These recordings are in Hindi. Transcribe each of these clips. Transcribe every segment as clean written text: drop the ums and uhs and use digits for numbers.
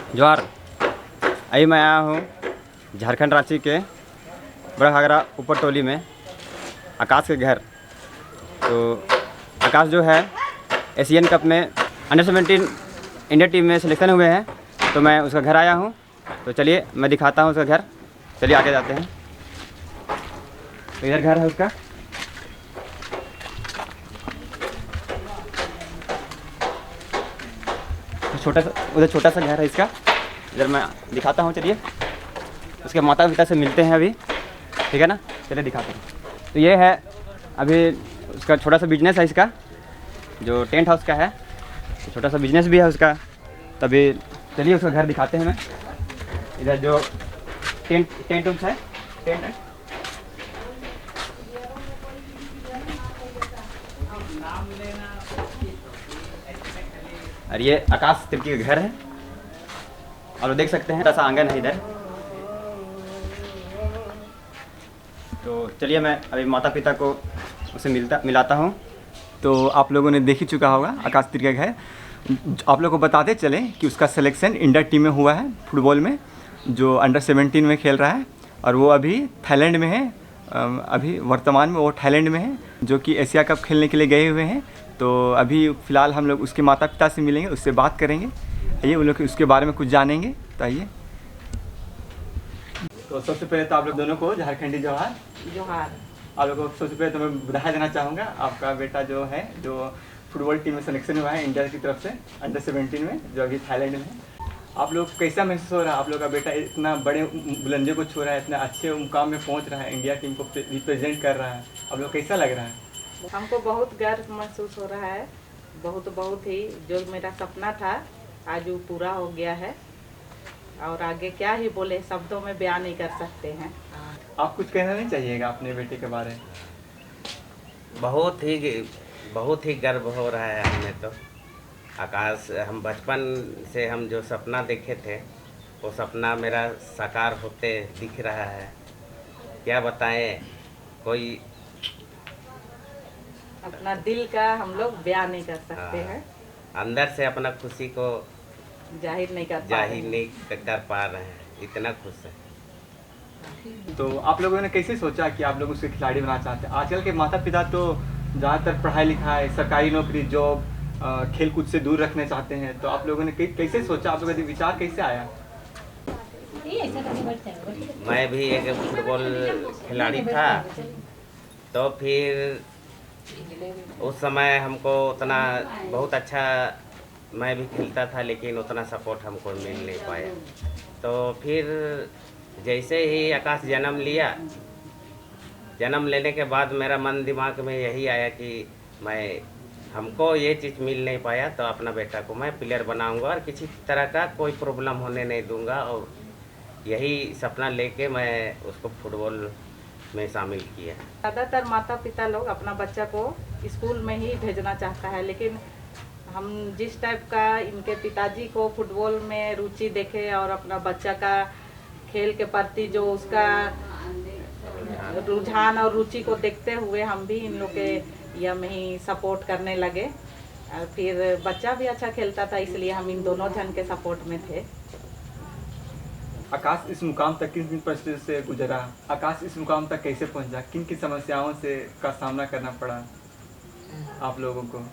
जोहार। अभी मैं आया हूँ झारखंड रांची के बड़ा घाघरा ऊपर टोली में आकाश के घर। तो आकाश जो है एशियन कप में अंडर-17 इंडिया टीम में सिलेक्शन हुए हैं, तो मैं उसका घर आया हूँ। तो चलिए मैं दिखाता हूँ उसका घर। चलिए आगे जाते हैं। तो इधर घर है उसका। छोटा सा उधर छोटा सा घर है इसका। इधर मैं दिखाता हूँ। चलिए उसके माता पिता से मिलते हैं अभी, ठीक है ना। चलिए दिखाते हैं। तो ये है अभी उसका छोटा सा बिजनेस है इसका, जो टेंट हाउस का है। तो छोटा सा बिजनेस भी है उसका। तभी चलिए उसका घर दिखाते हैं। मैं इधर जो टेंट उम्स है, टेंट है। और ये आकाश तिर्की का घर है, और वो देख सकते हैं ऐसा आंगन है इधर। तो चलिए मैं अभी माता पिता को उसे मिलाता हूँ। तो आप लोगों ने देख ही चुका होगा आकाश तिर्की का घर। आप लोगों को बताते चले कि उसका सिलेक्शन इंडिया टीम में हुआ है फुटबॉल में, जो अंडर-17 में खेल रहा है। और वो अभी थाईलैंड में है। अभी वर्तमान में वो थाईलैंड में है, जो कि एशिया कप खेलने के लिए गए हुए हैं। तो अभी फ़िलहाल हम लोग उसके माता पिता से मिलेंगे, उससे बात करेंगे। आइए उन लोग उसके बारे में कुछ जानेंगे। तो आइए। तो सबसे पहले तो आप लोग दोनों को झारखंडी जोहार। जोहार। आप लोगों को सबसे पहले तो मैं बधाई देना चाहूँगा। आपका बेटा जो है, जो फुटबॉल टीम में सिलेक्शन हुआ है इंडिया की तरफ से अंडर-17 में, जो अभी थाईलैंड में है। आप लोग कैसा महसूस हो रहा है? आप लोग का बेटा इतना बड़े बुलंदियों को छू रहा है, इतने अच्छे मुकाम में पहुंच रहा है, इंडिया टीम को रिप्रेजेंट कर रहा है। आप लोग कैसा लग रहा है? हमको बहुत गर्व महसूस हो रहा है। बहुत ही, जो मेरा सपना था आज वो पूरा हो गया है। और आगे क्या ही बोले, शब्दों में बयान नहीं कर सकते हैं। आप कुछ कहना नहीं चाहिएगा अपने बेटे के बारे में? बहुत ही गर्व हो रहा है हमें तो। आकाश, हम बचपन से हम जो सपना देखे थे वो सपना मेरा साकार होते दिख रहा है। क्या बताएं, कोई अपना दिल का हम लोग बयान नहीं कर सकते हैं। अंदर से अपना खुशी को जाहिर नहीं कर पा रहे हैं। इतना खुश है। तो आप लोगों ने कैसे सोचा कि आप लोग उसके खिलाड़ी बनाना चाहते हैं? आजकल के माता पिता तो ज़्यादातर पढ़ाई लिखाई, सरकारी नौकरी, जॉब, खेल कूद से दूर रखना चाहते हैं। तो आप लोगों ने कैसे सोचा? आप लोगों का विचार कैसे आया? मैं भी एक फुटबॉल खिलाड़ी था, तो फिर उस समय हमको उतना बहुत अच्छा मैं भी खेलता था, लेकिन उतना सपोर्ट हमको मिल नहीं पाया। तो फिर जैसे ही आकाश जन्म लेने के बाद मेरा मन दिमाग में यही आया कि हमको ये चीज़ मिल नहीं पाया, तो अपना बेटा को मैं प्लेयर बनाऊंगा और किसी तरह का कोई प्रॉब्लम होने नहीं दूंगा। और यही सपना लेके मैं उसको फुटबॉल में शामिल किया। ज़्यादातर माता पिता लोग अपना बच्चा को स्कूल में ही भेजना चाहता है, लेकिन हम जिस टाइप का इनके पिताजी को फुटबॉल में रुचि देखे और अपना बच्चा का खेल के प्रति जो उसका रुझान और रुचि को देखते हुए हम भी इन लोग के यह में ही सपोर्ट करने लगे। और फिर बच्चा भी अच्छा खेलता था, इसलिए हम इन दोनों जन के सपोर्ट में थे। आकाश इस मुकाम तक किन किन परिस्थितियों से गुजरा? आकाश इस मुकाम तक कैसे पहुंचा? किन किन समस्याओं से का सामना करना पड़ा आप लोगों को?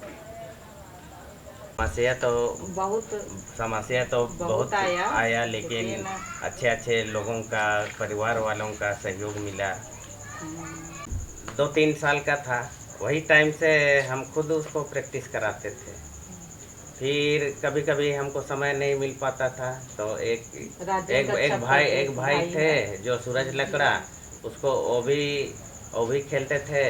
समस्या तो बहुत आया, लेकिन अच्छे लोगों का, परिवार वालों का सहयोग मिला। 2-3 साल का था, वही टाइम से हम खुद उसको प्रैक्टिस कराते थे। फिर कभी कभी हमको समय नहीं मिल पाता था, तो एक भाई थे जो सूरज लकड़ा, उसको वो भी खेलते थे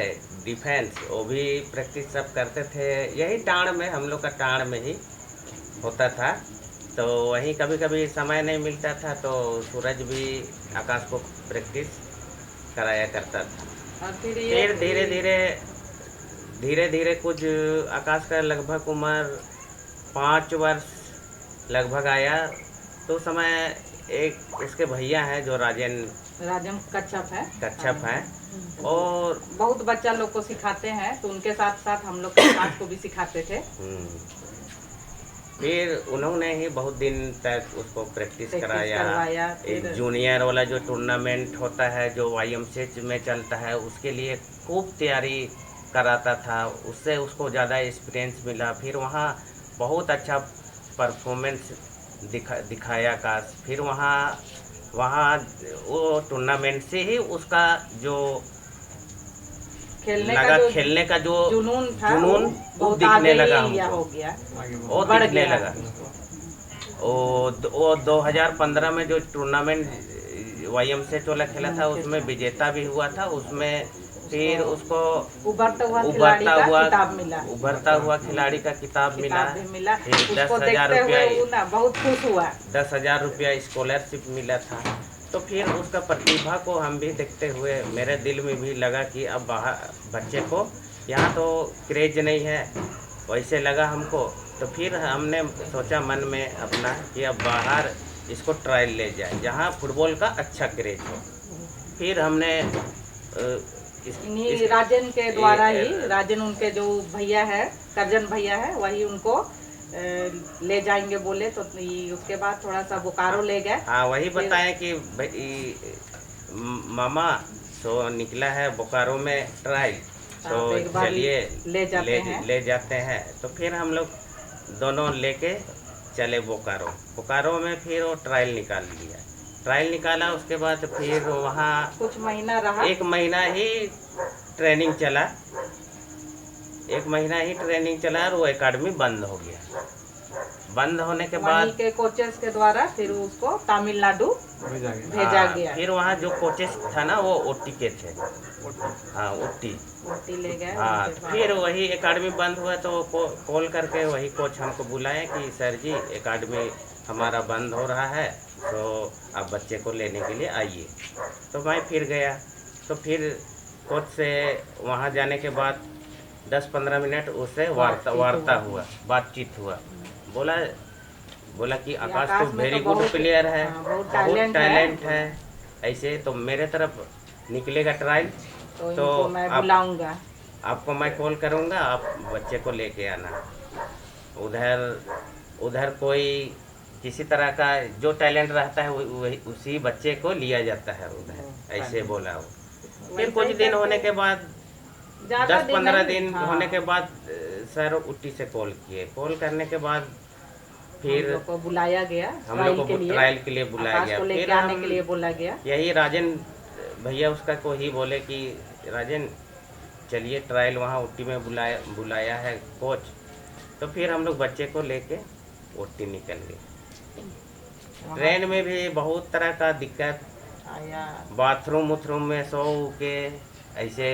डिफेंस, वो भी प्रैक्टिस सब करते थे। यही टाण में, हम लोग का टाण में ही होता था। तो वहीं कभी कभी समय नहीं मिलता था, तो सूरज भी आकाश को प्रैक्टिस कराया करता था। और फिर धीरे धीरे कुछ आकाश का लगभग उम्र 5 वर्ष लगभग आया, तो समय एक इसके भैया हैं जो राजन कच्छप है, और बहुत बच्चा लोग को सिखाते हैं, तो उनके साथ साथ हम लोग के साथ को भी सिखाते थे। फिर उन्होंने ही बहुत दिन तक उसको प्रैक्टिस करवाया, कराया। एक फिर जूनियर वाला जो टूर्नामेंट होता है जो YMCA में चलता है, उसके लिए खूब तैयारी कराता था, उससे उसको ज़्यादा एक्सपीरियंस मिला। फिर वहाँ बहुत अच्छा परफॉर्मेंस दिखाया का। फिर वहाँ वहाँ वो टूर्नामेंट से ही उसका जो खेलने का जो जुनून था जुनून वो वो बहुत दिखने आगे लगा ही हमको, हो गया, वो बढ़ दिखने गया लगा। वो 2015 में जो टूर्नामेंट YMCA टोला खेला था, उसमें विजेता भी हुआ था। उसमें फिर उसको उभरता हुआ खिलाड़ी का किताब मिला। भी मिला। फिर उसको 10,000 देखते रुपया, हुए वो ना बहुत खुश हुआ। 10,000 रुपया स्कॉलरशिप मिला था। तो फिर उसका प्रतिभा को हम भी देखते हुए मेरे दिल में भी लगा कि अब बाहर बच्चे को यहाँ तो क्रेज नहीं है, वैसे लगा हमको। तो फिर हमने सोचा मन में अपना कि अब बाहर इसको ट्रायल ले जाए जहाँ फुटबॉल का अच्छा क्रेज हो। फिर हमने इन्हीं राजन के द्वारा ही, राजन उनके जो भैया है, करजन भैया है, वही उनको ले जाएंगे बोले। तो उसके बाद थोड़ा सा बोकारो ले गए। हाँ, वही बताएं कि मामा तो निकला है बोकारो में ट्रायल, तो चलिए ले जाते हैं। तो फिर हम लोग दोनों लेके चले बोकारो में। फिर वो ट्रायल निकाला। उसके बाद फिर वहाँ कुछ महीना रहा, 1 महीना ही ट्रेनिंग चला। 1 महीना ही ट्रेनिंग चला और वो एकेडमी बंद हो गया। बंद होने के बाद के कोचेस के द्वारा फिर उसको तमिलनाडु भेजा गया। फिर वहाँ जो कोचेस था ना वो ओटी के थे। हाँ, ओटी ले गए। हाँ, फिर वही एकेडमी बंद हुआ तो कॉल करके वही कोच हमको बुलाया कि सर जी एकेडमी हमारा बंद हो रहा है, तो आप बच्चे को लेने के लिए आइए। तो मैं फिर गया। तो फिर कोच से वहाँ जाने के बाद 10-15 मिनट उससे बातचीत हुआ। बोला कि आकाश तो वेरी गुड प्लेयर है, बहुत टैलेंट है। ऐसे तो मेरे तरफ निकलेगा ट्रायल तो मैं बुलाऊंगा, आपको मैं कॉल करूँगा, आप बच्चे को लेके आना। उधर कोई किसी तरह का जो टैलेंट रहता है वही उसी बच्चे को लिया जाता है उधर, ऐसे बोला वो। फिर कुछ दिन होने के बाद 10-15 दिन होने के बाद सर उट्टी से कॉल करने के बाद फिर बुलाया गया, हम लोग को ट्रायल के लिए बुलाया गया। फिर आने के लिए बोला गया। यही राजन भैया उसका को ही बोले कि राजन चलिए ट्रायल वहाँ उट्टी में बुलाया है कोच। तो फिर हम लोग बच्चे को लेके उट्टी निकल गए। ट्रेन में भी बहुत तरह का दिक्कत, बाथरूम में सो के ऐसे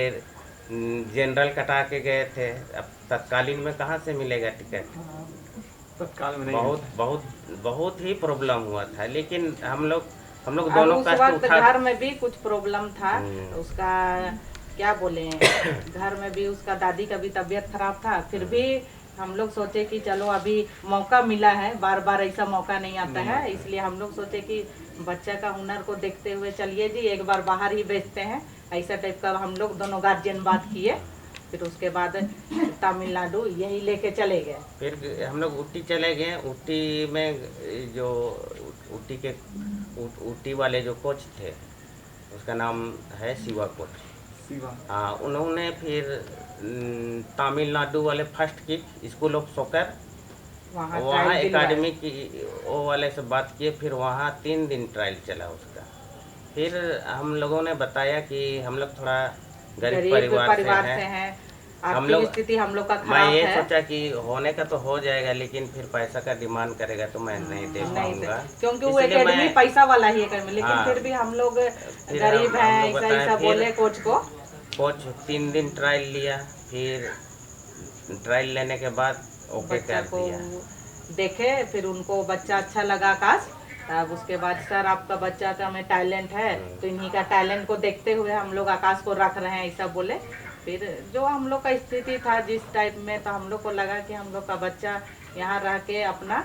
जनरल कटा के गए थे। अब तत्कालीन में कहाँ से मिलेगा टिकट, तत्काल में बहुत ही प्रॉब्लम हुआ था। लेकिन हम लोग दोनों का घर में भी कुछ प्रॉब्लम था उसका, क्या बोले, घर में भी उसका दादी का भी तबीयत खराब था। फिर भी हम लोग सोचे कि चलो अभी मौका मिला है, बार बार ऐसा मौका नहीं आता है, इसलिए हम लोग सोचे कि बच्चा का हुनर को देखते हुए चलिए जी एक बार बाहर ही भेजते हैं, ऐसा टाइप का हम लोग दोनों गार्जियन बात किए। फिर उसके बाद तमिलनाडु यही लेके चले गए। फिर हम लोग उट्टी चले गए। उट्टी में जो उट्टी वाले जो कोच थे उसका नाम है शिवा कोच। हाँ, उन्होंने फिर तमिलनाडु वाले first kick school of soccer वहाँ एकेडमी की वो वाले से बात किए। फिर वहाँ 3 दिन ट्रायल चला उसका। फिर हम लोगों ने बताया कि हम लोग थोड़ा गरीब परिवार से हैं, हम लोग स्थिति हम लोग का खराब है। मैं ये सोचा कि होने का तो हो जाएगा, लेकिन फिर पैसा का डिमांड करेगा तो मैं नहीं दे पाऊंगा, क्योंकि वो एकेडमी पैसा वाला ही एकेडमी, लेकिन फिर भी हम लोग गरीब हैं, ऐसा बोले कोच को। कोच 3 दिन ट्रायल लिया। फिर ट्रायल लेने के बाद ओके कर दिया, देखे। फिर उनको बच्चा अच्छा लगा आकाश। तब उसके बाद सर आपका बच्चा का में टैलेंट है, तो इन्हीं का टैलेंट को देखते हुए हम लोग आकाश को रख रहे हैं, ऐसा बोले। फिर जो हम लोग का स्थिति था जिस टाइप में, तो हम लोग को लगा कि हम लोग का बच्चा यहाँ रह के अपना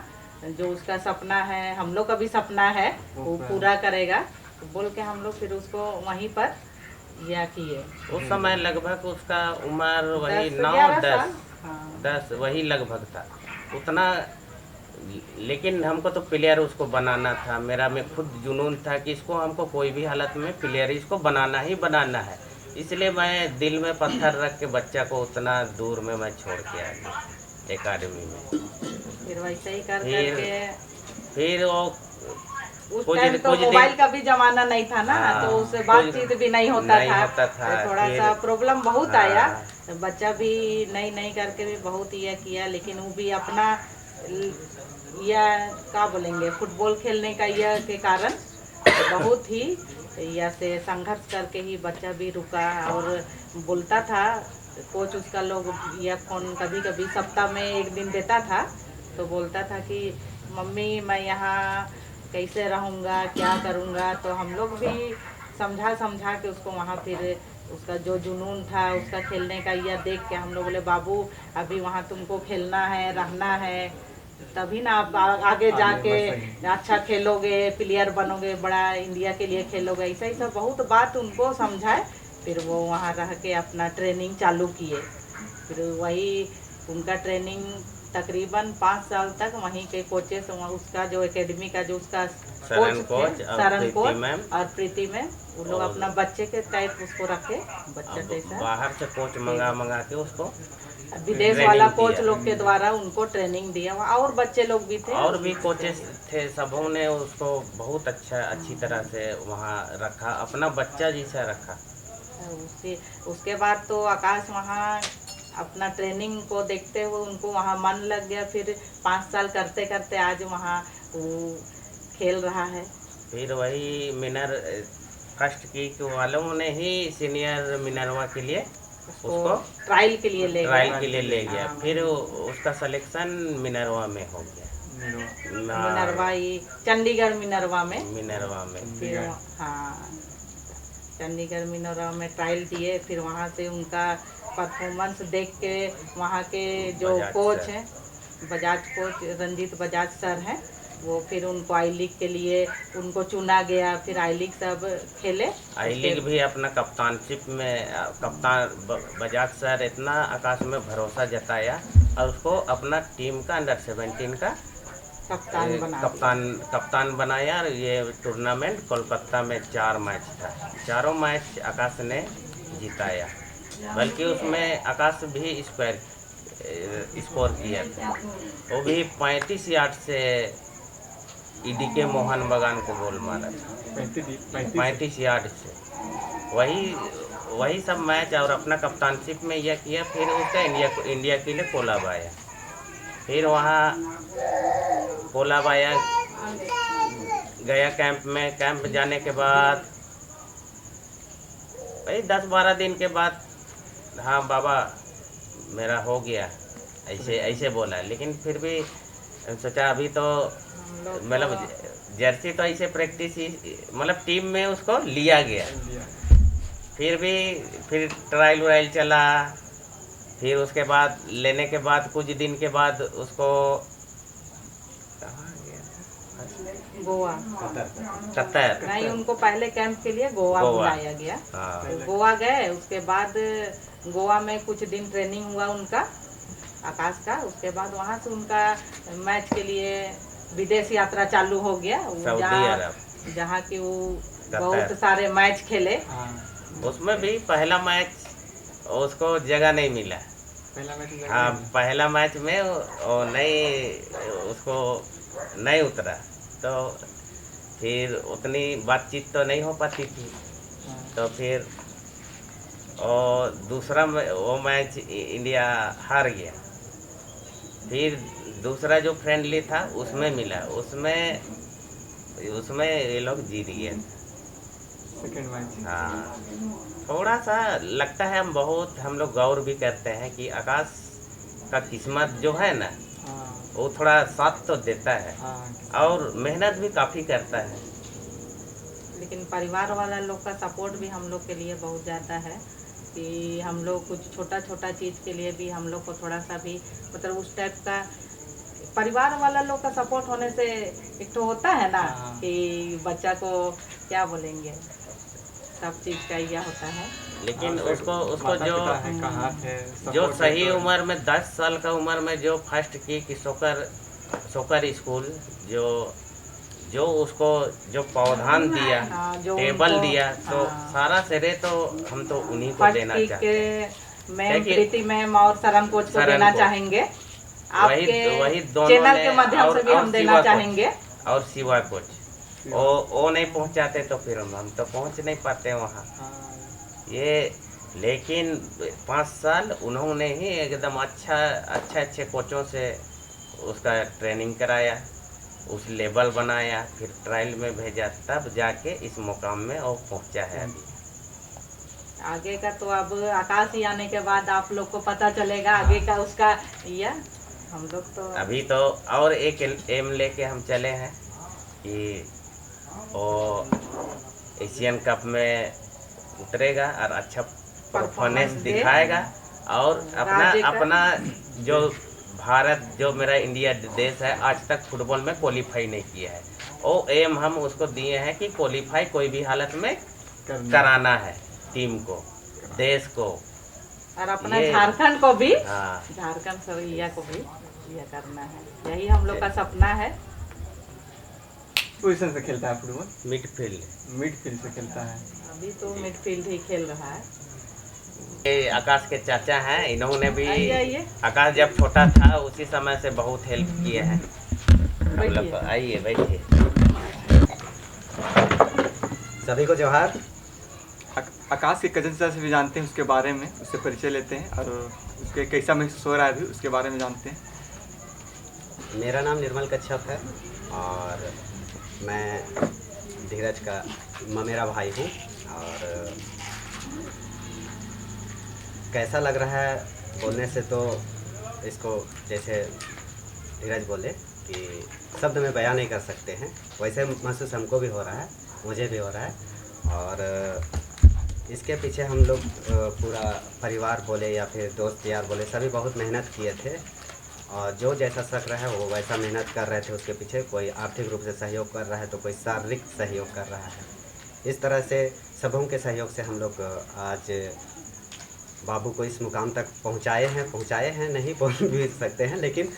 जो उसका सपना है, हम लोग का भी सपना है, वो पूरा करेगा। तो बोल के हम लोग फिर उसको वहीं पर या किए। उस समय लगभग उसका उम्र वही 9-10 वही लगभग था। उतना लेकिन हमको तो प्लेयर उसको बनाना था। मेरा में खुद जुनून था कि इसको हमको कोई भी हालत में प्लेयर इसको बनाना ही बनाना है। इसलिए मैं दिल में पत्थर रख के बच्चा को उतना दूर में मैं छोड़ के आ गया एकेडमी में। फिर वैसे ही कर फिर करके फिर वो उस कुछ टाइम तो कुछ मोबाइल दिन का भी जमाना नहीं था ना, हाँ, तो उससे बातचीत भी नहीं होता नहीं था, होता था। तो थोड़ा फिर सा प्रॉब्लम बहुत हाँ, आया। तो बच्चा भी नई नई करके भी बहुत ये किया, लेकिन वो भी अपना यह क्या बोलेंगे फुटबॉल खेलने का यह के कारण बहुत ही यह से संघर्ष करके ही बच्चा भी रुका। और बोलता था कोच उसका लोग यह फोन कभी कभी सप्ताह में एक दिन देता था, तो बोलता था कि मम्मी मैं यहाँ कैसे रहूँगा क्या करूँगा। तो हम लोग भी समझा समझा के उसको वहाँ फिर उसका जो जुनून था उसका खेलने का यह देख के हम लोग बोले बाबू अभी वहाँ तुमको खेलना है रहना है, तभी ना आप आगे जाके अच्छा खेलोगे प्लेयर बनोगे बड़ा इंडिया के लिए खेलोगे। ऐसा ही सब बहुत बात उनको समझाए, फिर वो वहाँ रह के अपना ट्रेनिंग चालू किए। फिर वही उनका ट्रेनिंग तकरीबन 5 साल तक वहीं के कोचेस उसका जो एकेडमी का जो उसका सरन कोच कोच और सरन प्रीति कोच मैम और प्रीति मैम वो लोग और अपना बच्चे के टाइप उसको रखे, बच्चा अब जैसा बाहर से कोच मंगा के उसको विदेश ट्रेनिंग वाला दिया। कोच लोग के द्वारा उनको ट्रेनिंग दिया। और बच्चे लोग भी थे और भी कोचेस थे, सबों ने उसको बहुत अच्छी तरह से वहाँ रखा, अपना बच्चा जैसा रखा। उसके बाद तो आकाश वहाँ अपना ट्रेनिंग को देखते हुए उनको वहाँ मन लग गया। फिर 5 साल करते करते आज वहाँ वो खेल रहा है। फिर वही मिनर फर्स्ट की वालों ने ही सीनियर मिनरवा के लिए उसको ट्रायल के लिए ले ट्रायल गए। के लिए ले गया। हाँ, फिर उसका सिलेक्शन मिनरवा में हो गया। मिनरवा ही चंडीगढ़ मिनरवा में फिर हाँ चंडीगढ़ मिनरवा में ट्रायल दिए। फिर वहाँ से उनका परफॉर्मेंस देख के वहाँ के जो बजाज कोच सर। हैं बजाज कोच रंजीत बजाज सर हैं, वो फिर उनको आई लीग के लिए उनको चुना गया। फिर आई लीग सब खेले। आई लीग भी अपना कप्तानशिप में कप्तान बजाज सर इतना आकाश में भरोसा जताया और उसको अपना टीम का अंडर 17 का कप्तान बनाया। और ये टूर्नामेंट कोलकाता में 4 मैच था, चारों मैच आकाश ने जिताया, बल्कि उसमें आकाश भी स्कोर किया था। वो भी 35 यार्ड से ईडी के मोहन बगान को गोल मारा था 35 यार्ड से। वही सब मैच और अपना कप्तानशिप में यह किया। फिर उसका इंडिया के लिए कोलाब आया। फिर वहाँ कोलाब आया गया कैंप में। कैंप जाने के बाद भाई 10-12 दिन के बाद हाँ बाबा मेरा हो गया ऐसे बोला। लेकिन फिर भी सोचा अभी तो मतलब जर्सी तो ऐसे प्रैक्टिस ही मतलब टीम में उसको लिया गया। फिर ट्रायल वायल चला। फिर उसके बाद लेने के बाद कुछ दिन के बाद उसको कहाँ गया गोवा कतर नहीं, उनको पहले कैंप के लिए गोवा बुलाया गया। हाँ। तो गोवा गए। उसके बाद गोवा में कुछ दिन ट्रेनिंग हुआ उनका आकाश का। उसके बाद वहाँ से उनका मैच के लिए विदेश यात्रा चालू हो गया, जहाँ की वो बहुत सारे मैच खेले। उसमें भी पहला मैच उसको जगह नहीं मिला। हाँ पहला मैच में वो उसको नहीं उतरा, तो फिर उतनी बातचीत तो नहीं हो पाती थी। तो फिर और दूसरा वो मैच इंडिया हार गया। फिर दूसरा जो फ्रेंडली था उसमें मिला, उसमें ये लोग जीत गए सेकंड मैच। हाँ थोड़ा सा लगता है हम लोग गौर भी करते हैं कि आकाश का किस्मत जो है ना वो थोड़ा साथ तो देता है और मेहनत भी काफ़ी करता है। लेकिन परिवार वाला लोग का सपोर्ट भी हम लोग के लिए बहुत ज़्यादा है कि हम लोग कुछ छोटा छोटा चीज़ के लिए भी हम लोग को थोड़ा सा भी मतलब उस टाइप का परिवार वाला लोग का सपोर्ट होने से एक तो होता है ना कि बच्चा को क्या बोलेंगे सब चीज़ का यह होता है। लेकिन उसको जो सही उम्र में 10 साल का उम्र में जो फर्स्ट की कि सोकर सोकर स्कूल जो जो उसको जो पौधान दिया, हाँ, जो टेबल उनको, दिया, तो हाँ, सारा श्रेय तो हम तो उन्हीं को फर्स्ट देना पीक चाहते हैं। के मैम देखिए, प्रीति मैम और सरम कोच को सरम देना को। चाहेंगे। वही आपके दोनों चैनल ने के माध्यम से भी हम देना शिवा कोच चाहेंगे। और शिवा कोच वो नहीं पहुंचाते तो फिर हम तो पहुंच नहीं पाते वहाँ। ये लेकिन 5 साल उन्होंने ही एकदम अच्छे कोचों से उसका ट्रेनिंग कराया, उस लेवल बनाया, फिर ट्रायल में भेजा, तब जाके इस मुकाम में वो पहुंचा है अभी। आगे का तो अब आकाश ही आने के बाद आप लोग को पता चलेगा आगे का उसका। या हम लोग तो अभी तो और एक एम लेके हम चले हैं कि वो एशियन कप में उतरेगा और अच्छा परफॉर्मेंस दे। दिखाएगा, और अपना राज्य का- अपना जो भारत, जो मेरा इंडिया देश है, आज तक फुटबॉल में क्वालिफाई नहीं किया है। वो एम हम उसको दिए हैं कि क्वालिफाई कोई भी हालत में कराना है टीम को, देश को, और अपना ये- झारखंड को भी, हाँ। झारखंड सरिया को भी ये करना है। यही हम लोग का सपना है। पोजीशन से खेलता है फुटबॉल, मिडफील्ड। मिडफील्ड से खेलता है। अभी तो मिडफील्ड ही खेल रहा है। ये आकाश के चाचा हैं, इन्होंने भी आइए। आकाश जब छोटा था उसी समय से बहुत हेल्प किए हैं हम लोग बैठिए। को। आइए बैठिए। सभी को जोहार। आकाश के कजन से भी जानते हैं उसके बारे में, उससे परिचय लेते हैं और उसके कैसा महसूस हो रहा है अभी उसके बारे में जानते हैं। मेरा नाम निर्मल कच्छप है और मैं धीरज का ममेरा भाई हूँ। और कैसा लग रहा है बोलने से तो इसको जैसे धीरज बोले कि शब्द में बयान नहीं कर सकते हैं, वैसे महसूस हमको भी हो रहा है, मुझे भी हो रहा है। और इसके पीछे हम लोग पूरा परिवार बोले या फिर दोस्त यार बोले, सभी बहुत मेहनत किए थे और जो जैसा सक रहा है वो वैसा मेहनत कर रहे थे। उसके पीछे कोई आर्थिक रूप से सहयोग कर रहा है तो कोई शारीरिक सहयोग कर रहा है। इस तरह से सबों के सहयोग से हम लोग आज बाबू को इस मुकाम तक पहुँचाए हैं नहीं बोल भी सकते हैं, लेकिन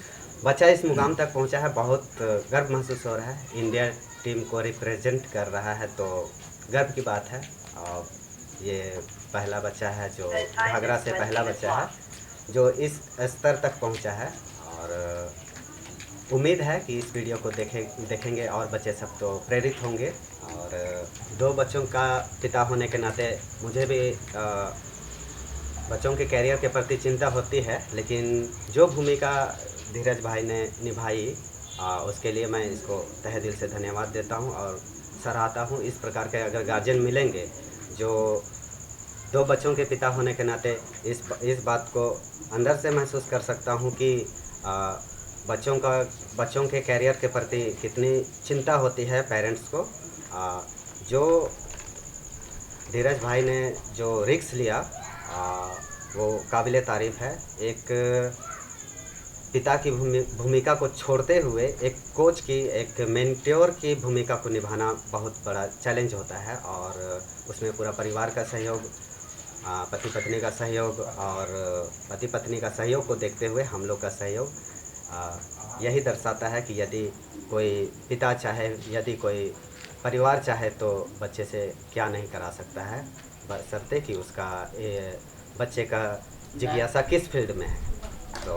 बच्चा इस मुकाम तक पहुँचा है। बहुत गर्व महसूस हो रहा है। इंडिया टीम को रिप्रेजेंट कर रहा है तो गर्व की बात है। और ये पहला बच्चा है जो घाघरा से पहला बच्चा है जो इस स्तर तक पहुंचा है। और उम्मीद है कि इस वीडियो को देखेंगे और बच्चे सब तो प्रेरित होंगे। और 2 बच्चों का पिता होने के नाते मुझे भी बच्चों के कैरियर के प्रति चिंता होती है, लेकिन जो भूमिका धीरज भाई ने निभाई उसके लिए मैं इसको तहे दिल से धन्यवाद देता हूं और सराहता हूं। इस प्रकार के अगर गार्जियन मिलेंगे जो 2 बच्चों के पिता होने के नाते इस बात को अंदर से महसूस कर सकता हूं कि बच्चों के कैरियर के प्रति कितनी चिंता होती है पेरेंट्स को। जो धीरज भाई ने जो रिस्क लिया वो काबिले तारीफ़ है। एक पिता की भूमिका को छोड़ते हुए एक कोच की, एक मेंटोर की भूमिका को निभाना बहुत बड़ा चैलेंज होता है और उसमें पूरा परिवार का सहयोग, पति पत्नी का सहयोग और पति पत्नी का सहयोग को देखते हुए हम लोग का सहयोग यही दर्शाता है कि यदि कोई पिता चाहे, यदि कोई परिवार चाहे तो बच्चे से क्या नहीं करा सकता है, बशर्ते कि उसका बच्चे का जिज्ञासा किस फील्ड में है। तो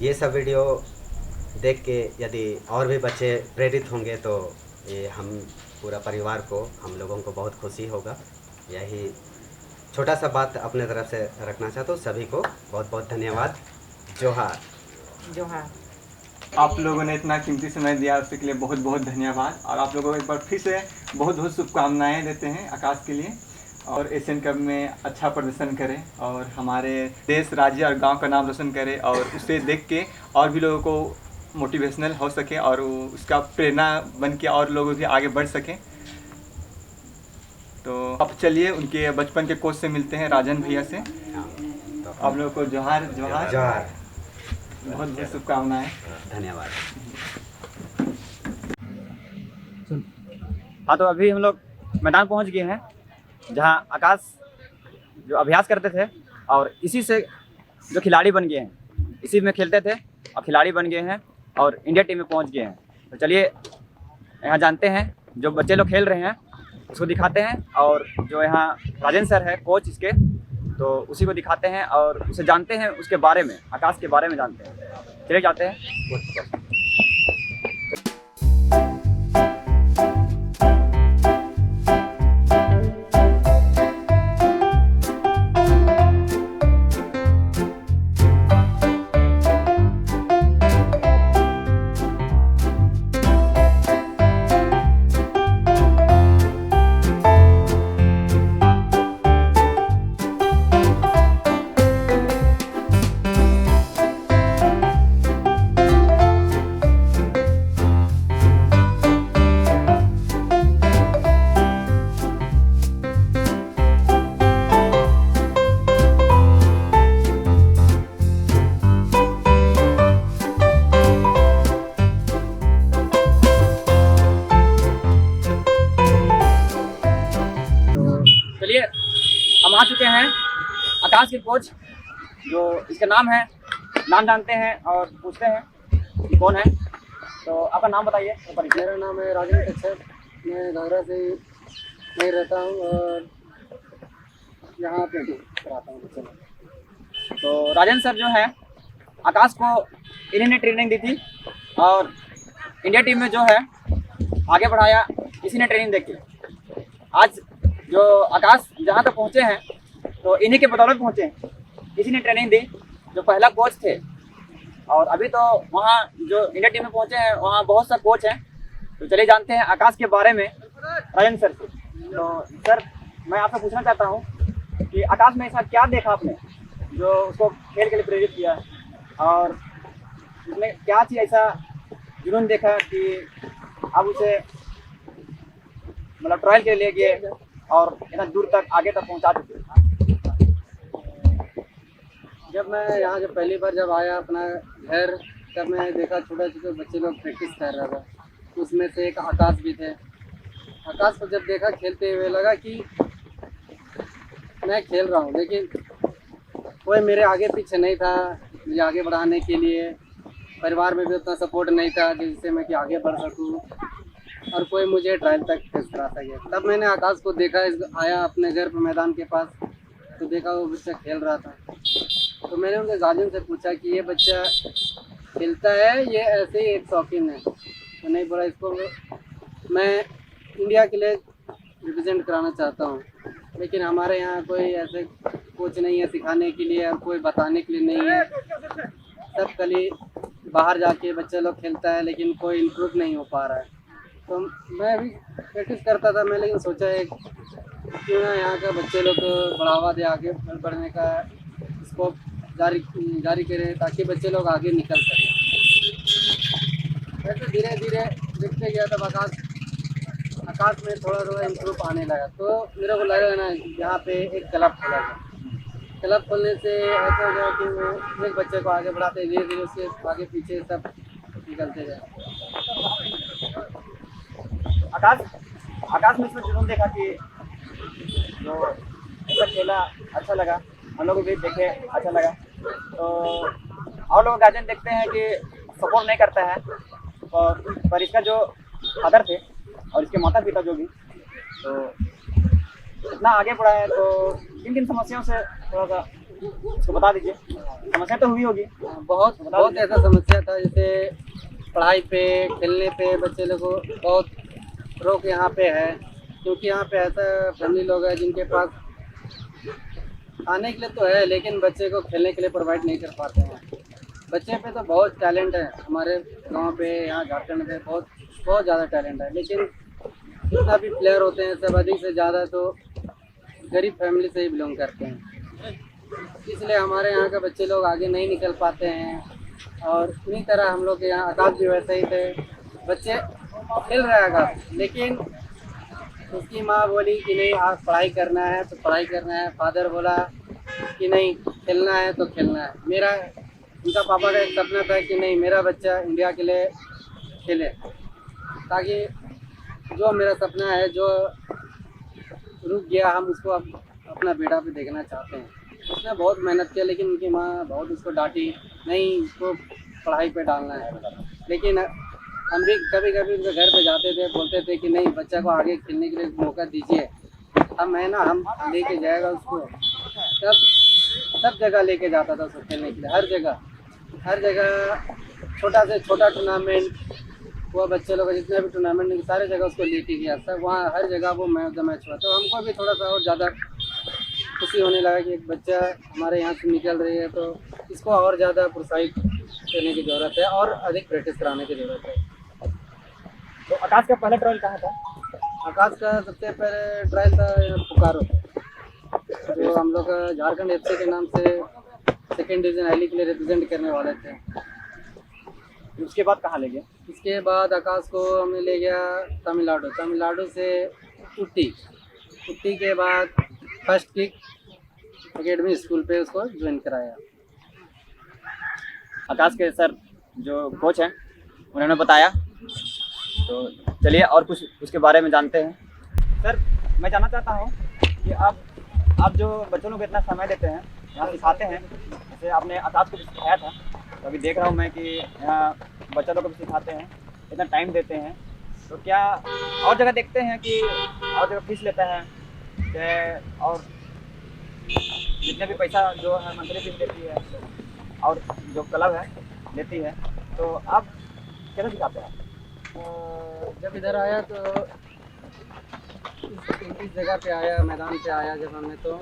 ये सब वीडियो देख के यदि और भी बच्चे प्रेरित होंगे तो ये हम पूरा परिवार को, हम लोगों को बहुत खुशी होगा। यही छोटा सा बात अपने तरफ से रखना चाहता हूँ। सभी को बहुत बहुत धन्यवाद। जोहार। जोहार। आप लोगों ने इतना कीमती समय दिया उसके लिए बहुत बहुत धन्यवाद। और आप लोगों को एक बार फिर से बहुत बहुत शुभकामनाएं देते हैं आकाश के लिए, और एशियन कप में अच्छा प्रदर्शन करें और हमारे देश, राज्य और गांव का नाम रोशन करें और उसे देख के और भी लोगों को मोटिवेशनल हो सके और उसका प्रेरणा बन के और लोग भी आगे बढ़ सकें। तो अब चलिए उनके बचपन के कोच से मिलते हैं, राजन भैया से। आप लोगों को जोहार जोहार जोहार। बहुत बहुत शुभकामनाएं। धन्यवाद। हाँ, तो अभी हम लोग मैदान पहुंच गए हैं जहां आकाश जो अभ्यास करते थे और इसी से जो खिलाड़ी बन गए हैं, इसी में खेलते थे और खिलाड़ी बन गए हैं। और इंडिया टीम में पहुंच गए हैं। तो चलिए यहाँ जानते हैं, जो बच्चे लोग खेल रहे हैं उसको दिखाते हैं, और जो यहाँ राजेंद्र सर है कोच इसके, तो उसी को दिखाते हैं और उसे जानते हैं, उसके बारे में, आकाश के बारे में जानते हैं। चलिए जाते हैं। चलिए हम आ चुके हैं आकाश के कोच, जो इसका नाम है, नाम जानते हैं और पूछते हैं कि कौन है। तो आपका नाम बताइए। मेरा नाम है राजेंद्र कच्छप, मैं घाघरा से नहीं रहता हूँ और यहाँ पे पढ़ाता हूँ बच्चों को। तो राजेंद्र सर जो है आकाश को इन्हीं ने ट्रेनिंग दी थी, और इंडिया टीम में जो है आगे बढ़ाया इसी ने ट्रेनिंग देके। आज जो आकाश जहाँ तक पहुँचे हैं तो इन्हीं के बदौलत पहुँचे हैं, इसी ने ट्रेनिंग दी, जो पहला कोच थे। और अभी तो वहाँ जो इंडिया टीम में पहुँचे हैं वहाँ बहुत सा कोच हैं। तो चलिए जानते हैं आकाश के बारे में राजेंद्र सर से। तो सर, मैं आपसे पूछना चाहता हूँ कि आकाश में ऐसा क्या देखा आपने जो उसको खेल के लिए प्रेरित किया, और उसमें क्या चीज़ ऐसा जुनून देखा कि आप उसे मतलब ट्रायल के लिए गए और इतना दूर तक आगे तक पहुंचा चुके? जब मैं यहाँ जब पहली बार जब आया अपना घर, तब मैं देखा छोटे छोटे बच्चे लोग प्रैक्टिस कर रहा था। उसमें से एक आकाश भी थे। आकाश को जब देखा खेलते हुए लगा कि मैं खेल रहा हूँ, लेकिन कोई मेरे आगे पीछे नहीं था मुझे आगे बढ़ाने के लिए। परिवार में भी उतना सपोर्ट नहीं था जिससे मैं कि आगे बढ़ सकूँ, और कोई मुझे ट्रायल तक फेस करा सके। तब मैंने आकाश को देखा, आया अपने घर पर मैदान के पास, तो देखा वो बच्चा खेल रहा था। तो मैंने उनके गार्जियन से पूछा कि ये बच्चा खेलता है, ये ऐसे ही एक शौकीन है? तो नहीं, बोला इसको मैं इंडिया के लिए रिप्रेजेंट कराना चाहता हूँ, लेकिन हमारे यहाँ कोई ऐसे कोच नहीं है सिखाने के लिए और कोई बताने के लिए नहीं है। सब खाली बाहर जाके बच्चे लोग खेलता है, लेकिन कोई इम्प्रूव नहीं हो पा रहा है। तो मैं भी प्रैक्टिस करता था मैं, लेकिन सोचा एक क्यों ना यहाँ का बच्चे लोग को बढ़ावा दे, आगे बढ़ने का स्कोप जारी करें, ताकि बच्चे लोग आगे निकल सकें। ऐसे धीरे धीरे देखते गया, तब आकाश में थोड़ा थोड़ा इम्प्रूव आने लगा। तो मेरे को लगा ना यहाँ पे एक क्लब खोला था। क्लब खोलने से ऐसा हो गया कि वो एक बच्चे को आगे बढ़ाते, धीरे धीरे उसके आगे पीछे सब निकलते गए। आकाश में इसमें जुनून देखा कि जो ऐसा खेला अच्छा लगा, हम लोग भी देखे अच्छा लगा। तो और लोग गार्जियन देखते हैं कि सपोर्ट नहीं करता है, पर इसका जो फादर थे और इसके माता पिता जो भी, तो इतना आगे बढ़ा है। तो किन किन समस्याओं से थोड़ा सा इसको बता दीजिए। समस्या तो हुई होगी, बहुत ऐसा समस्या था, जैसे पढ़ाई पे, खेलने पे बच्चे लोगों को बहुत रोक यहाँ पे है, क्योंकि यहाँ पे ऐसा फैमिली लोग हैं जिनके पास आने के लिए तो है, लेकिन बच्चे को खेलने के लिए प्रोवाइड नहीं कर पाते हैं। बच्चे पे तो बहुत टैलेंट है हमारे गांव पे, यहाँ झारखंड में बहुत ज़्यादा टैलेंट है, लेकिन जितना भी प्लेयर होते हैं सब अधिक से ज़्यादा तो गरीब फैमिली से ही बिलोंग करते हैं। इसलिए हमारे यहाँ के बच्चे लोग आगे नहीं निकल पाते हैं। और इन्हीं तरह हम लोग के यहाँ आकाश भी वैसे ही थे, बच्चे खेल रहे आकाश, लेकिन उसकी माँ बोली कि नहीं आज पढ़ाई करना है तो पढ़ाई करना है, फादर बोला कि नहीं खेलना है तो खेलना है। उनका पापा का एक सपना था कि नहीं मेरा बच्चा इंडिया के लिए खेले, ताकि जो मेरा सपना है जो रुक गया हम उसको अपना बेटा पे देखना चाहते हैं। उसने बहुत मेहनत किया, लेकिन उनकी माँ बहुत उसको डांटी, नहीं उसको पढ़ाई पे डालना है। लेकिन हम भी कभी कभी उनके घर पे जाते थे, बोलते थे कि नहीं बच्चा को आगे खेलने के लिए मौका दीजिए। हम है ना, हम लेके जाएगा उसको, सब जगह लेके जाता था उसको खेलने के लिए, हर जगह छोटा से छोटा टूर्नामेंट हुआ, बच्चे लोग जितने भी टूर्नामेंट सारे जगह उसको लेके गया, सब वहाँ हर जगह वो मैच हुआ। तो हमको भी थोड़ा सा और ज़्यादा खुशी होने लगा कि एक बच्चा हमारे यहाँ से निकल रही है, तो इसको और ज़्यादा प्रोत्साहित करने की ज़रूरत है और अधिक प्रैक्टिस कराने की ज़रूरत है। तो आकाश का पहला ट्रायल कहाँ था? आकाश का सबसे पहले ट्रायल था पुकारो, जो हम लोग झारखंड FC के नाम से सेकेंड डिवीज़न आई लीग के लिए रिप्रेजेंट करने वाले थे। उसके बाद कहाँ ले गए? इसके बाद आकाश को हमें ले गया तमिलनाडु से उट्टी के बाद फर्स्ट किक एकेडमी स्कूल पे उसको ज्वाइन कराया। आकाश के सर जो कोच हैं उन्होंने बताया, तो चलिए और कुछ उसके बारे में जानते हैं। सर मैं जानना चाहता हूँ कि आप जो बच्चों को इतना समय देते हैं, यहाँ सिखाते हैं, जैसे आपने आकाश को भी सिखाया था, तो अभी देख रहा हूँ मैं कि यहाँ बच्चों को भी सिखाते हैं, इतना टाइम देते हैं, तो क्या और जगह देखते हैं कि और जगह फीस लेता है और जितने भी पैसा जो है मंथली फीस देती है और जो क्लब है लेती है, तो आप कैसे सिखाते हैं? जब इधर आया तो इस जगह पे आया, मैदान पे आया जब हमने, तो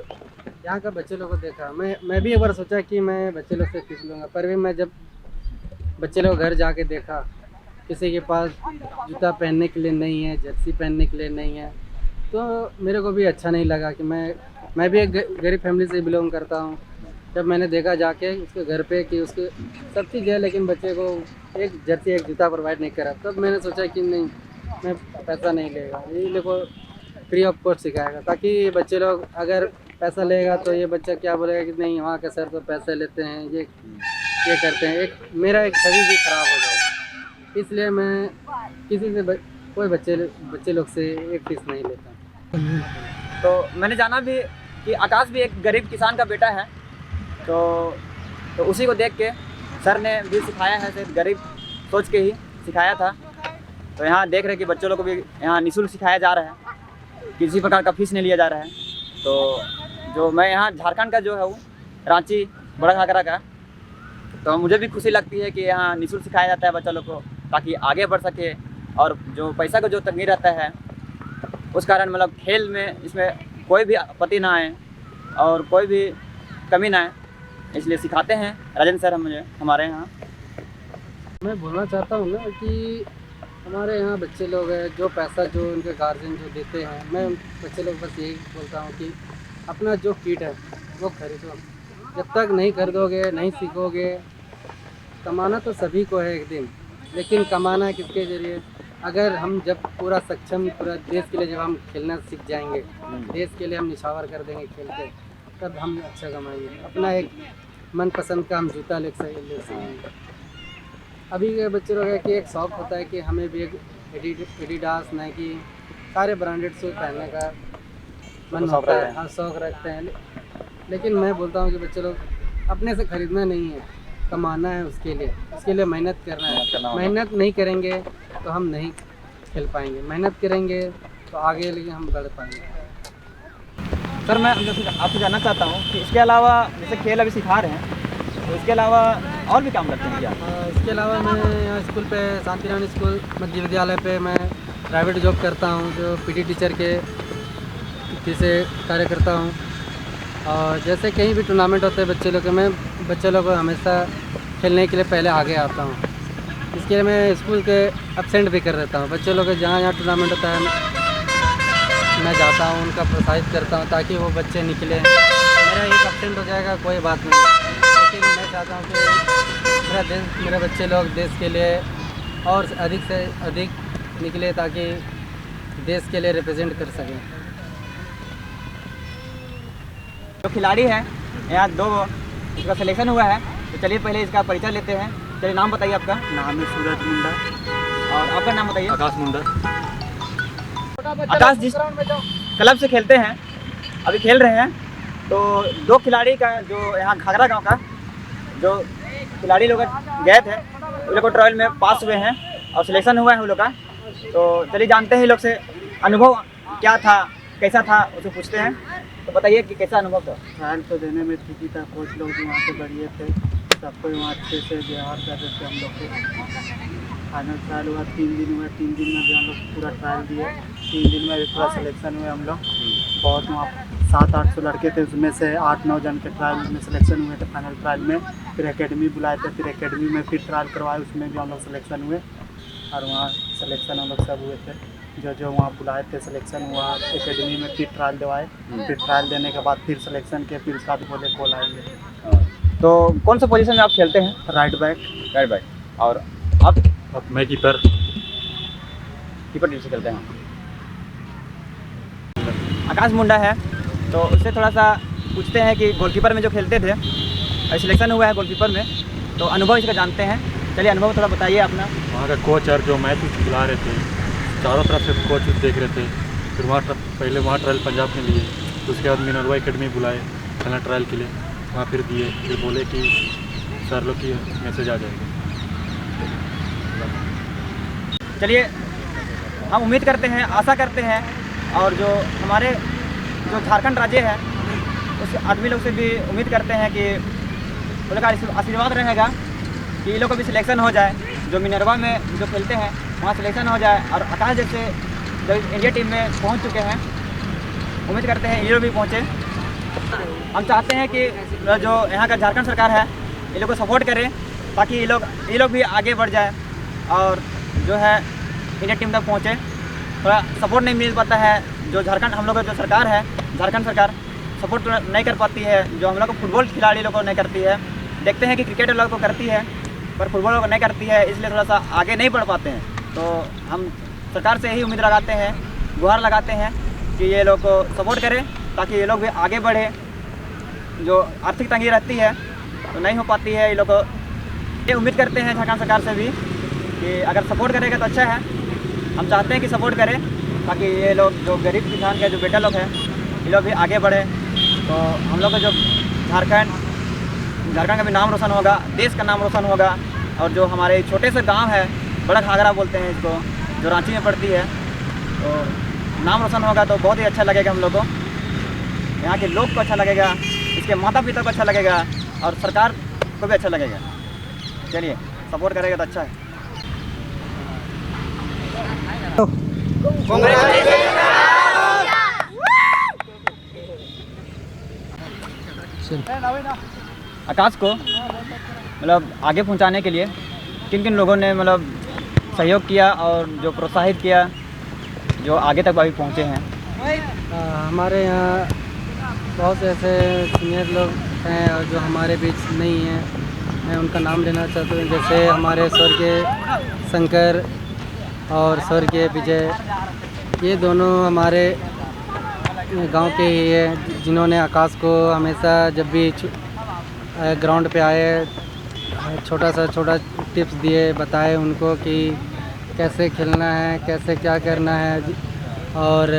यहाँ का बच्चे लोगों को देखा। मैं भी एक बार सोचा कि मैं बच्चे लोग से फीस लूँगा, पर भी मैं जब बच्चे लोग घर जाके देखा, किसी के पास जूता पहनने के लिए नहीं है, जर्सी पहनने के लिए नहीं है, तो मेरे को भी अच्छा नहीं लगा कि मैं भी एक गरीब फैमिली से बिलोंग करता हूँ। जब मैंने देखा जाके उसके घर पे कि उसके सब चीज़ है, लेकिन बच्चे को एक जर्सी एक जूता प्रोवाइड नहीं करा, तब मैंने सोचा कि नहीं, मैं पैसा नहीं लेगा, ये देखो फ्री ऑफ कॉस्ट सिखाएगा, ताकि बच्चे लोग अगर पैसा लेगा तो ये बच्चा क्या बोलेगा कि नहीं वहाँ के सर तो पैसे लेते हैं, ये करते हैं, एक मेरा एक छवि भी खराब हो जाएगा। इसलिए मैं किसी से कोई बच्चे लोग से एक फीस नहीं लेता। तो मैंने जाना भी कि आकाश भी एक गरीब किसान का बेटा है, तो उसी को देख के सर ने भी सिखाया है, सिर्फ गरीब सोच के ही सिखाया था। तो यहाँ देख रहे कि बच्चों लोग को भी यहाँ निःशुल्क सिखाया जा रहा है, किसी प्रकार का फीस नहीं लिया जा रहा है। तो जो मैं यहाँ झारखंड का जो है वो रांची बड़ा घाघरा का, तो मुझे भी खुशी लगती है कि यहाँ निःशुल्क सिखाया जाता है बच्चों लोग को, ताकि आगे बढ़ सके, और जो पैसा का जो तंगी रहता है उस कारण मतलब खेल में इसमें कोई भी आपत्ति ना आए और कोई भी कमी ना आए, इसलिए सिखाते हैं राजेंद्र सर मुझे हमारे यहाँ। मैं बोलना चाहता हूँ ना कि हमारे यहाँ बच्चे लोग हैं, जो पैसा जो उनके गार्जियन जो देते हैं, मैं बच्चे लोग बस यही बोलता हूँ कि अपना जो किट है वो खरीदो। जब तक नहीं खरीदोगे, नहीं सीखोगे, कमाना तो सभी को है एक दिन, लेकिन कमाना किसके ज़रिए? अगर हम जब पूरा सक्षम, पूरा देश के लिए जब हम खेलना सीख जाएंगे, देश के लिए हम निछावर कर देंगे खेल के, तब हम अच्छा कमाएंगे। अपना एक मनपसंद का हम जूता ले सकेंगे। अभी के बच्चे लोग है कि एक शौक़ होता है कि हमें भी एक एडिडास, नाइकी, सारे ब्रांडेड शूज़ पहनने का मन होता है, हर शौक़ रखते हैं। लेकिन मैं बोलता हूँ कि बच्चे लोग अपने से ख़रीदना नहीं है, कमाना है, उसके लिए मेहनत करना है। मेहनत नहीं करेंगे तो हम नहीं खेल पाएंगे, मेहनत करेंगे तो आगे लेके हम बढ़ पाएंगे। सर मैं आपसे जानना चाहता हूँ कि इसके अलावा जैसे खेल अभी सिखा रहे हैं, तो इसके अलावा और भी काम करते हैं क्या? इसके अलावा मैं यहाँ स्कूल पे शांति रानी स्कूल मध्य विद्यालय पे मैं प्राइवेट जॉब करता हूँ, जो पीटी टीचर के से कार्य करता हूँ। और जैसे कहीं भी टूर्नामेंट होते हैं बच्चे लोग के, मैं बच्चे लोग को हमेशा खेलने के लिए पहले आगे आता हूँ। इसके लिए मैं स्कूल के एब्सेंट भी कर देता हूँ। बच्चे लोग जहाँ जहाँ टूर्नामेंट होता है मैं जाता हूँ, उनका प्रोत्साहित करता हूँ ताकि वो बच्चे निकले। मेरा एक एब्सेंट हो जाएगा कोई बात नहीं, लेकिन मैं चाहता हूँ कि मेरे बच्चे लोग देश के लिए और अधिक से अधिक निकले ताकि देश के लिए रिप्रेजेंट कर सकें। जो खिलाड़ी है यहाँ दो, इसका सिलेक्शन हुआ है, तो चलिए पहले इसका परिचय लेते हैं। चलिए नाम बताइए आपका। नाम है सूरज मुंडा। और आपका नाम बताइए। आकाश मुंडा। आकाश जिस क्लब से खेलते हैं, अभी खेल रहे हैं, तो दो खिलाड़ी का जो यहाँ घाघरा गांव का जो खिलाड़ी लोग गए थे, ये लोग ट्रायल में पास हुए हैं और सिलेक्शन हुआ है उन लोग का। तो चलिए जानते हैं ये लोग से अनुभव क्या था, कैसा था, उसे पूछते हैं। तो बताइए कि कैसा अनुभव था। ट्रायल तो देने में ठीक ही था, कोच लोग भी वहाँ से बढ़िया थे, सबको वहाँ अच्छे से व्यवहार कर रहे थे हम लोग को। फाइनल ट्रायल हुआ 3 दिन हुआ, 3 दिन में भी हम लोग पूरा ट्रायल दिए, 3 दिन में भी पूरा सिलेक्शन हुए हम लोग। बहुत वहाँ 700-800 लड़के थे, उसमें से 8-9 जन के ट्रायल में सिलेक्शन हुए थे फाइनल ट्रायल में। फिर एकेडमी बुलाए थे, फिर एकेडमी में फिर ट्रायल करवाए, उसमें भी हम लोग सिलेक्शन हुए और वहाँ सिलेक्शन हम लोग सब हुए थे। जो वहाँ बुलाए थे सिलेक्शन हुआ, एकेडमी में फिर ट्रायल दिवाए, फिर ट्रायल देने के बाद फिर सिलेक्शन के, फिर उसके बाद बोले कॉल आएंगे। तो कौन सा पोजीशन में आप खेलते हैं? Right back. Right back. और आप? मैं कीपर टीम से खेलते हैं। आकाश मुंडा है, तो उससे थोड़ा सा पूछते हैं कि गोलकीपर में जो खेलते थे, सिलेक्शन हुआ है गोलकीपर में, तो अनुभव इसका जानते हैं। चलिए अनुभव थोड़ा बताइए अपना। वहाँ का कोच और जो मैच बुला रहे थे, चारों तरफ से कोच देख रहे थे। फिर पहले वहाँ ट्रायल पंजाब में लिए, तो उसके बाद मिनरवा एकेडमी बुलाए फाइनल ट्रायल के लिए, वहाँ फिर दिए। फिर बोले कि सर लोग की मैसेज आ जाएगा। चलिए हम उम्मीद करते हैं, आशा करते हैं, और जो हमारे जो झारखंड राज्य है उस आदमी लोग से भी उम्मीद करते हैं कि उन लोग का आशीर्वाद रहेगा कि ये लोग को भी सिलेक्शन हो जाए। जो मिनरवा में जो खेलते हैं वहाँ सिलेक्शन हो जाए, और आकाश जैसे जो इंडिया टीम में पहुँच चुके हैं, उम्मीद करते हैं ये लोग भी पहुँचे। हम चाहते हैं कि जो यहाँ का झारखंड सरकार है ये लोग को सपोर्ट करे, ताकि ये लोग भी आगे बढ़ जाए और जो है इंडिया टीम तक पहुँचे। थोड़ा सपोर्ट नहीं मिल पाता है, जो झारखंड हम लोग का जो सरकार है, झारखंड सरकार सपोर्ट नहीं कर पाती है, जो हम लोग को फुटबॉल खिलाड़ी लोग को नहीं करती है। देखते हैं कि क्रिकेट लोग को करती है पर फुटबॉल लोग नहीं करती है, इसलिए थोड़ा सा आगे नहीं बढ़ पाते हैं। तो हम सरकार से यही उम्मीद लगाते हैं, गुहार लगाते हैं कि ये लोग को सपोर्ट करें, ताकि ये लोग भी आगे बढ़े। जो आर्थिक तंगी रहती है तो नहीं हो पाती है, ये लोग को ये उम्मीद करते हैं झारखंड सरकार से भी कि अगर सपोर्ट करेगा तो अच्छा है। हम चाहते हैं कि सपोर्ट करें, ताकि ये लोग जो गरीब किसान के जो बेटा लोग हैं ये लोग भी आगे बढ़े। तो हम लोग का जो झारखंड का भी नाम रोशन होगा, देश का नाम रोशन होगा। और जो हमारे छोटे से गांव है, बड़ा घाघरा बोलते हैं इसको, जो रांची में पड़ती है, तो नाम रोशन होगा तो बहुत ही अच्छा लगेगा हम लोग को, यहाँ के लोग को अच्छा लगेगा, इसके माता पिता को अच्छा लगेगा और सरकार को भी अच्छा लगेगा। चलिए सपोर्ट करेगा तो अच्छा है। आकाश को मतलब आगे पहुंचाने के लिए किन किन लोगों ने मतलब सहयोग किया और जो प्रोत्साहित किया, जो आगे तक अभी पहुंचे हैं? हमारे यहाँ बहुत से ऐसे सीनियर लोग हैं और जो हमारे बीच नहीं हैं, मैं उनका नाम लेना चाहता हूँ। जैसे हमारे स्वर्गीय शंकर और स्वर्गीय विजय, ये दोनों हमारे गांव के ही है, जिन्होंने आकाश को हमेशा जब भी ग्राउंड पे आए छोटा टिप्स दिए, बताए उनको कि कैसे खेलना है, कैसे क्या करना है, और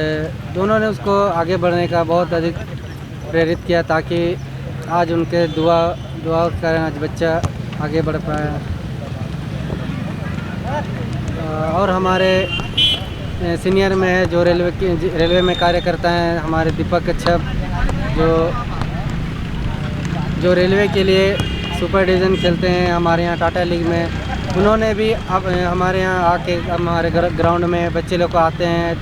दोनों ने उसको आगे बढ़ने का बहुत अधिक प्रेरित किया, ताकि आज उनके दुआ कारण आज बच्चा आगे बढ़ पाया। और हमारे सीनियर में है जो रेलवे में कार्य करता है, हमारे दीपक कच्छप, जो रेलवे के लिए सुपर डिवीज़न खेलते हैं हमारे यहाँ टाटा लीग में। उन्होंने भी अब हमारे यहाँ आके हमारे ग्राउंड में बच्चे लोग को आते हैं,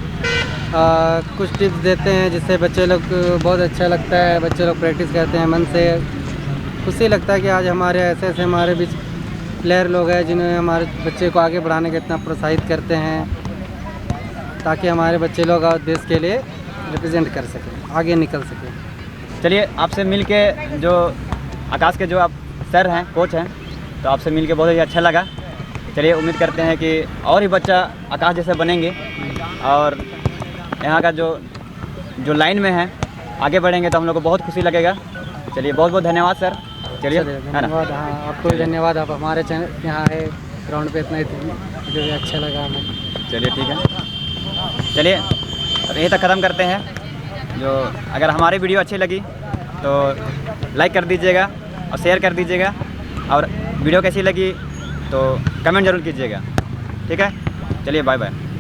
कुछ टिप्स देते हैं, जिससे बच्चे लोग को बहुत अच्छा लगता है। बच्चे लोग प्रैक्टिस करते हैं मन से, खुशी लगता है कि आज हमारे ऐसे हमारे बीच प्लेयर लोग हैं जिन्होंने हमारे बच्चे को आगे बढ़ाने का इतना प्रोत्साहित करते हैं, ताकि हमारे बच्चे लोग देश के लिए रिप्रेजेंट कर सकें, आगे निकल सकें। चलिए आपसे मिल के, जो आकाश के जो आप सर हैं, कोच हैं, तो आपसे मिल के बहुत ही अच्छा लगा। चलिए उम्मीद करते हैं कि और ही बच्चा आकाश जैसे बनेंगे और यहाँ का जो लाइन में है आगे बढ़ेंगे तो हम लोग को बहुत खुशी लगेगा। चलिए बहुत बहुत धन्यवाद सर। चलिए धन्यवाद। हाँ, आपको भी धन्यवाद, आप हमारे चैनल यहाँ आए, ग्राउंड पे इतना ही मुझे भी अच्छा लगा हमें। चलिए ठीक है, चलिए अब यहीं तक ख़त्म करते हैं। जो अगर हमारी वीडियो अच्छी लगी तो लाइक कर दीजिएगा और शेयर कर दीजिएगा, और वीडियो कैसी लगी तो कमेंट ज़रूर कीजिएगा। ठीक है, चलिए बाय बाय।